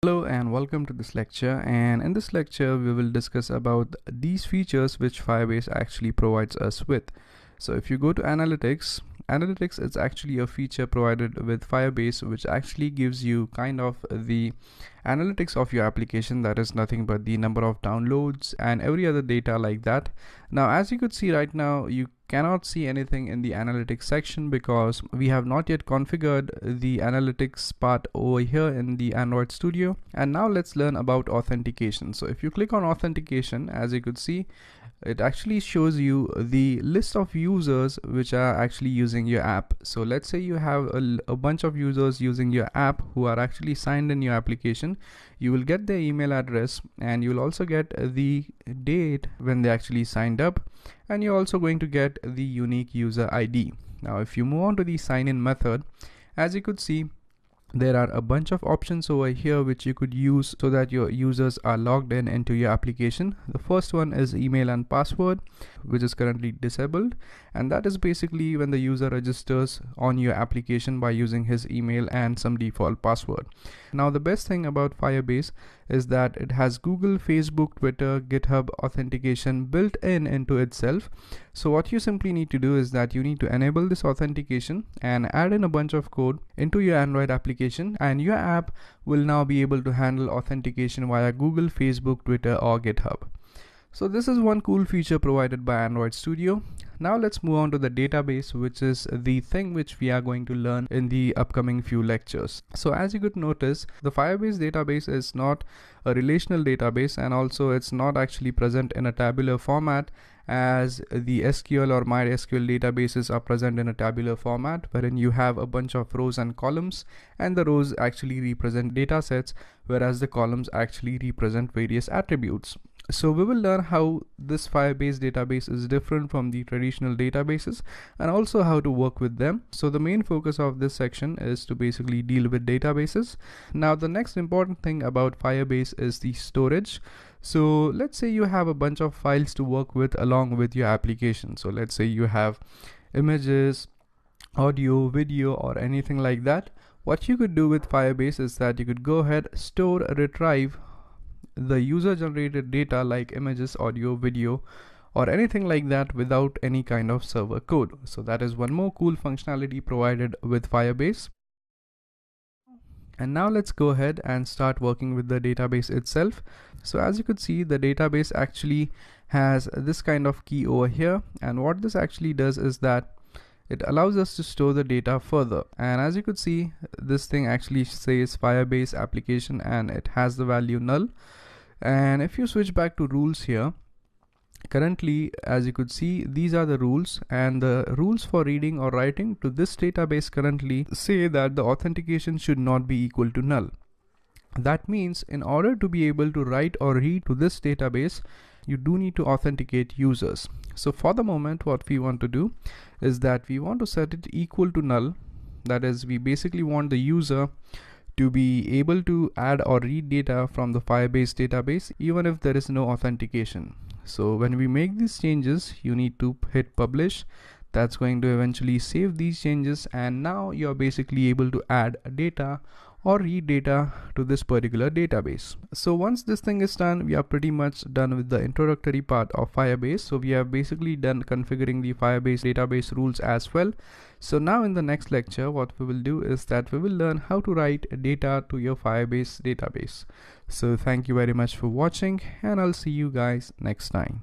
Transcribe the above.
Hello and welcome to this lecture, and in this lecture we will discuss about these features which Firebase actually provides us with. So if you go to analytics is actually a feature provided with Firebase which actually gives you kind of the analytics of your application, that is nothing but the number of downloads and every other data like that. Now as you could see right now, you cannot see anything in the analytics section because we have not yet configured the analytics part over here in the Android Studio. And now let's learn about authentication. So if you click on authentication, as you could see, it actually shows you the list of users which are actually using your app. So let's say you have a bunch of users using your app who are actually signed in your application. You will get their email address and you will also get the date when they actually signed up, and you're also going to get the unique user ID. Now if you move on to the sign in method, as you could see, there are a bunch of options over here which you could use so that your users are logged in into your application. The first one is email and password, which is currently disabled, and that is basically when the user registers on your application by using his email and some default password. Now the best thing about Firebase is that it has Google, Facebook, Twitter, GitHub authentication built into itself. So what you simply need to do is that you need to enable this authentication and add in a bunch of code into your Android application, and your app will now be able to handle authentication via Google, Facebook, Twitter or GitHub. So this is one cool feature provided by Android Studio. Now let's move on to the database, which is the thing which we are going to learn in the upcoming few lectures. So as you could notice, the Firebase database is not a relational database, and also it's not actually present in a tabular format as the SQL or MySQL databases are present in a tabular format, wherein you have a bunch of rows and columns, and the rows actually represent data sets, whereas the columns actually represent various attributes. So we will learn how this Firebase database is different from the traditional databases and also how to work with them. So the main focus of this section is to basically deal with databases. Now the next important thing about Firebase is the storage. So let's say you have a bunch of files to work with along with your application. So let's say you have images, audio, video or anything like that. What you could do with Firebase is that you could go ahead, store, retrieve the user generated data like images, audio, video or anything like that without any kind of server code. So that is one more cool functionality provided with Firebase. And now let's go ahead and start working with the database itself. So as you could see, the database actually has this kind of key over here, and what this actually does is that it allows us to store the data further. And as you could see, this thing actually says Firebase application and it has the value null. And if you switch back to rules here, currently as you could see, these are the rules, and the rules for reading or writing to this database currently say that the authentication should not be equal to null. That means in order to be able to write or read to this database, you do need to authenticate users. So for the moment, what we want to do is that we want to set it equal to null. That is, we basically want the user to be able to add or read data from the Firebase database even if there is no authentication. So when we make these changes, you need to hit publish. That's going to eventually save these changes, and now you're basically able to add data or read data to this particular database. So once this thing is done, we are pretty much done with the introductory part of Firebase. So we have basically done configuring the Firebase database rules as well. So now in the next lecture, what we will do is that we will learn how to write data to your Firebase database. So thank you very much for watching, and I'll see you guys next time.